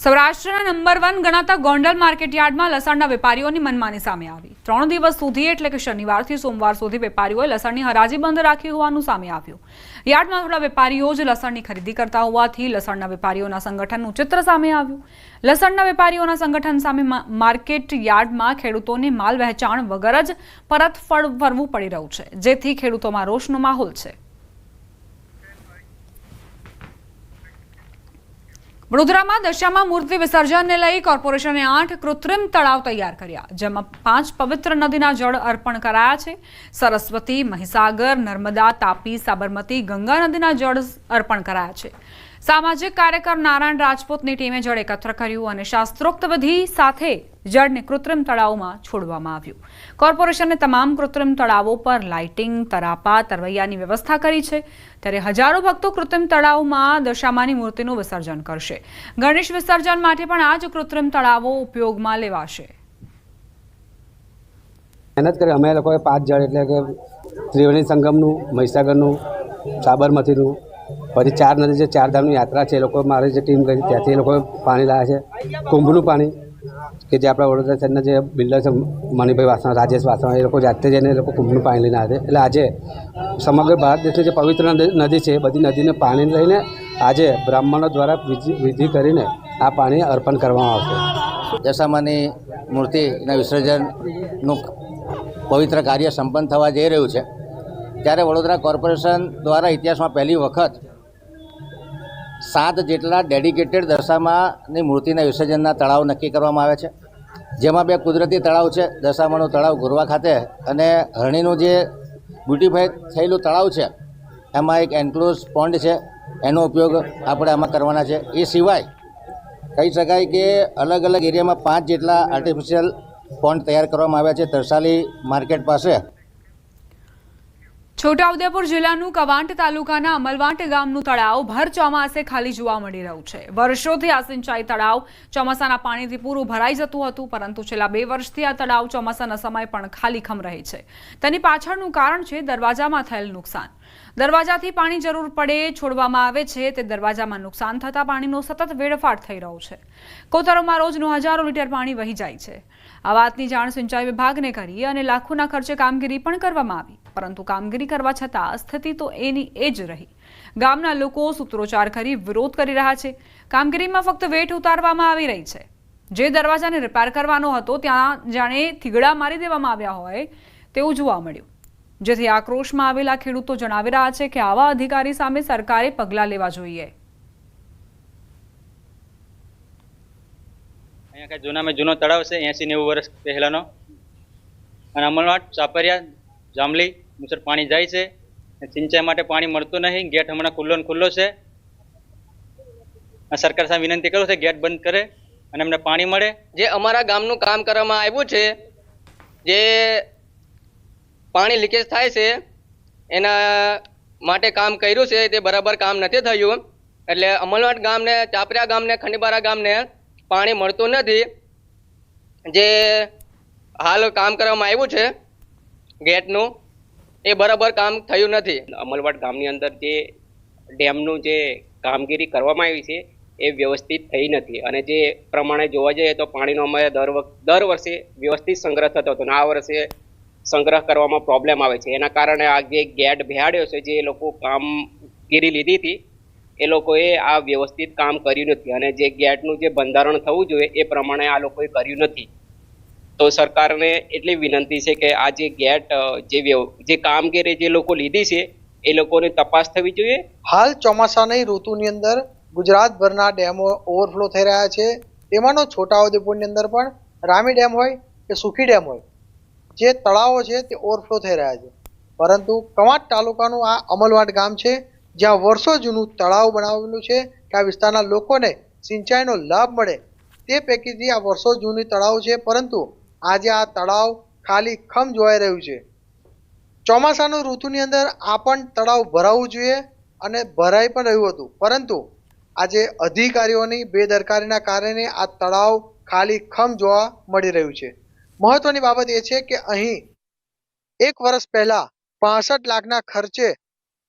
સૌરાષ્ટ્રના નંબર 1 ગણાતા ગોંડલ માર્કેટયાર્ડમાં લસણના વેપારીઓની મનમાની સામે આવી। 3 દિવસ સુધી એટલે કે શનિવારથી સોમવાર સુધી વેપારીઓએ લસણની હરાજી બંધ રાખી હોવાનું સામે આવ્યું। યાર્ડમાં થોડા વેપારીઓ જ લસણની ખરીદી કરતા હોવાથી લસણના વેપારીઓના સંગઠનનું ચિત્ર સામે આવ્યું। લસણના વેપારીઓના સંગઠન સામે માર્કેટયાર્ડમાં ખેડૂતોને માલ વહેંચાણ વગર જ પરત ફરવું પડી રહ્યું છે, જેથી ખેડૂતોમાં રોષનો માહોલ છે। વડોદરામાં દશામાં મૂર્તિ વિસર્જનને લઈ કોર્પોરેશને 8 કૃત્રિમ તળાવ તૈયાર કર્યા, જેમાં 5 પવિત્ર નદીના જળ અર્પણ કરાયા છે। સરસ્વતી, મહીસાગર, નર્મદા, તાપી, સાબરમતી, ગંગા નદીના જળ અર્પણ કરાયા છે। સામાજિક કાર્યકર નારાયણ રાજપૂતની ટીમે જળ એકત્ર કર્યું અને શાસ્ત્રોક્ત વિધિ સાથે જળને કૃત્રિમ તળાવમાં છોડવામાં આવ્યું। કોર્પોરેશને તમામ કૃત્રિમ તળાવો પર લાઇટિંગ, તરાપા, તરવૈયાની વ્યવસ્થા કરી છે, ત્યારે હજારો ભક્તો કૃત્રિમ તળાવમાં દશામાની મૂર્તિનું વિસર્જન કરશે। ગણેશ વિસર્જન માટે પણ આ જ કૃત્રિમ તળાવો ઉપયોગમાં લેવાશે। મહેનત કરી અમે લોકોએ 5 જળ એટલે કે ત્રિવેણી સંગમનું, મહીસાગરનું, સાબરમતીનું, પછી 4 નદી જે 4 ધામની યાત્રા છે, એ લોકો મારી જે ટીમ ગઈ ત્યાંથી એ લોકોએ પાણી લાવ્યા છે। કુંભનું પાણી કે જે આપણા વડોદરા શહેરના જે બિલ્ડર છે મણિભાઈ વાસણ, રાજેશ વાસણ, એ લોકો જાતે જઈને એ લોકો કુંભનું પાણી લઈને આવે છે। એટલે આજે સમગ્ર ભારત દેશની જે પવિત્ર નદી છે એ બધી નદીને પાણી લઈને આજે બ્રાહ્મણો દ્વારા વિધિ કરીને આ પાણી અર્પણ કરવામાં આવશે। દશામાની મૂર્તિના વિસર્જનનું પવિત્ર કાર્ય સંપન્ન થવા જઈ રહ્યું છે, ત્યારે વડોદરા કોર્પોરેશન દ્વારા ઇતિહાસમાં પહેલી વખત 7 જેટલા ડેડિકેટેડ દશામાની મૂર્તિના વિસર્જનના તળાવ નક્કી કરવામાં આવે છે, જેમાં 2 કુદરતી તળાવ છે। દશામાનું તળાવ ગોરવા ખાતે અને હરણીનું જે બ્યુટીફાઈ થયેલું તળાવ છે એમાં એક એન્ક્લોઝ પોન્ડ છે, એનો ઉપયોગ આપણે આમાં કરવાના છે। એ સિવાય કહી શકાય કે અલગ અલગ એરિયામાં 5 જેટલા આર્ટિફિશિયલ પોન્ડ તૈયાર કરવામાં આવ્યા છે તરસાલી માર્કેટ પાસે। છોટાઉદેપુર જિલ્લાનું કવાંટ તાલુકાના અમલવાંટ ગામનું તળાવ ભર ચોમાસે ખાલી જોવા મળી રહ્યું છે। વર્ષોથી આ સિંચાઈ તળાવ ચોમાસાના પાણીથી પૂરું ભરાઈ જતું હતું, પરંતુ છેલ્લા 2 વર્ષથી આ તળાવ ચોમાસાના સમય પણ ખાલીખમ રહે છે। તેની પાછળનું કારણ છે દરવાજામાં થયેલ નુકસાન। દરવાજાથી પાણી જરૂર પડે છોડવામાં આવે છે, તે દરવાજામાં નુકસાન થતા પાણીનો સતત વેડફાટ થઈ રહ્યો છે। કોતરોમાં રોજનું હજારો લીટર પાણી વહી જાય છે। આ વાતની જાણ સિંચાઈ વિભાગને કરી અને લાખોના ખર્ચે કામગીરી પણ કરવામાં આવી, પરંતુ કામગીરી કરવા છતાં સ્થિતિ તો એની એ જ રહી। ગામના લોકો સૂત્રોચ્ચાર કરી વિરોધ કરી રહ્યા છે। કામગીરીમાં ફક્ત વેઠ ઉતારવામાં આવી રહી છે। જે દરવાજાને રિપેર કરવાનો હતો ત્યાં જાણે થીગડા મારી દેવામાં આવ્યા હોય તેવું જોવા મળ્યું, જેથી આક્રોશમાં આવેલા ખેડૂતો જણાવી રહ્યા છે કે આવા અધિકારી સામે સરકારે પગલાં લેવા જોઈએ। અહીંયા જૂનામાં જૂનો તળાવ છે, 80-90 વર્ષ પહેલાનો, અને અમલવાટ, ચાપરિયા, જામલી મુસર પાણી જાય છે। સિંચાઈ માટે પાણી મળતું નહીં। ગેટ હમણાં ખુલ્લો છે। સરકાર સામે વિનંતી કરું છે ગેટ બંધ કરે અને અમને પાણી મળે। જે અમારા ગામનું કામ કરવામાં આવ્યું છે, જે પાણી લીકેજ થાય છે એના માટે કામ કર્યું છે, તે બરાબર કામ નથી થયું। એટલે અમલવાટ ગામને, ચાપરિયા ગામને, ખંડીબારા ગામને પાણી મળતું નથી। જે હાલ કામ કરવામાં આવ્યું છે ગેટનું, એ બરાબર કામ થયું નથી। અમલવાટ ગામની અંદર જે ડેમનું જે કામગીરી કરવામાં આવી છે એ વ્યવસ્થિત થઈ નથી, અને જે પ્રમાણે જોવા જઈએ તો પાણીનો અમારે દર વર્ષે વ્યવસ્થિત સંગ્રહ થતો હતો, અને આ વર્ષે સંગ્રહ કરવામાં પ્રોબ્લેમ આવે છે। એના કારણે આ જે ગેટ બેહાડ્યો છે, જે લોકો કામગીરી લીધી હતી એ લોકોએ આ વ્યવસ્થિત કામ કર્યું નથી, અને જે ગેટનું જે બંધારણ થવું જોઈએ એ પ્રમાણે આ લોકોએ કર્યું નથી। તો સરકારને એટલી વિનંતી છે કે આ જે ગેટ જે કામગીરી જે લોકો લીધી છે એ લોકોની તપાસ થવી જોઈએ। હાલ ચોમાસાની ઋતુની અંદર ગુજરાતભરના ડેમો ઓવરફ્લો થઈ રહ્યા છે। તેમાંનો છોટાઉદેપુરની અંદર પણ રામી ડેમ હોય કે સુખી ડેમ હોય, જે તળાવો છે તે ઓવરફ્લો થઈ રહ્યા છે, પરંતુ કવાંટ તાલુકાનું આ અમલવાટ ગામ છે, જ્યાં વર્ષો જૂનું તળાવ બનાવેલું છે કે આ વિસ્તારના લોકોને સિંચાઈનો લાભ મળે તે પૈકીથી આ વર્ષો જૂની તળાવ છે, પરંતુ આજે આ તળાવ ખાલી ખમ જોવાઈ રહ્યું છે। ચોમાસાનું ઋતુની અંદર આ પણ તળાવ ભરાવવું જોઈએ અને ભરાઈ પણ રહ્યું હતું, પરંતુ આજે અધિકારીઓની બેદરકારીના કારણે આ તળાવ ખાલી ખમ જોવા મળી રહ્યું છે। મહત્વની બાબત એ છે કે અહીં 1 વર્ષ પહેલા 65 લાખના ખર્ચે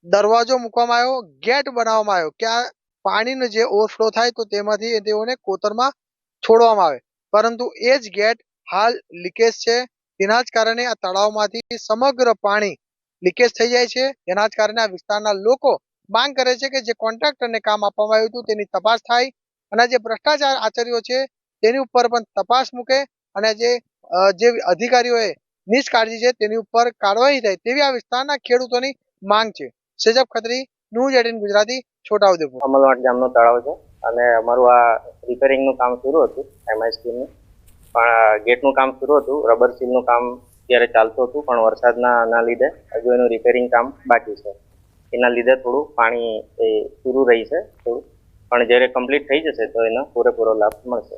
દરવાજો મૂકવામાં આવ્યો, ગેટ બનાવવામાં આવ્યો કે આ પાણીનો જે ઓવરફ્લો થાય તો તેમાંથી તેઓને કોતરમાં છોડવામાં આવે, પરંતુ એ જ ગેટ હાલ લીકેજ છે. તેના જ કારણે આ તળાવમાંથી સમગ્ર પાણી લીકેજ થઈ જાય છે. તેના જ કારણે આ વિસ્તારના લોકો માંગ કરે છે કે જે કોન્ટ્રાક્ટરને કામ આપવામાં આવ્યું હતું તેની તપાસ થાય અને જે ભ્રષ્ટાચાર આચર્યો છે તેની ઉપર પણ તપાસ મૂકે અને જે અધિકારીઓએ નિષ્કાળજી છે તેની ઉપર કાર્યવાહી થાય તેવી આ વિસ્તારના ખેડૂતોની માંગ છે. સેજબ ખત્રી, ન્યૂઝ 18 ગુજરાતી, છોટાઉદેપુર. અમલવાડ ગામનો તળાવ છે અને અમારું આ રિપેરિંગનું કામ શરૂ હતું એમઆઈ સ્કીમનું, પણ ગેટનું કામ શરૂ હતું, રબર સીલનું કામ ત્યારે ચાલતું હતું, પણ વરસાદના લીધે હજુ એનું રિપેરિંગ કામ બાકી છે. એના લીધે થોડું પાણી એ પૂરું રહી છે થોડું, પણ જ્યારે કમ્પ્લીટ થઈ જશે તો એનો પૂરેપૂરો લાભ મળશે.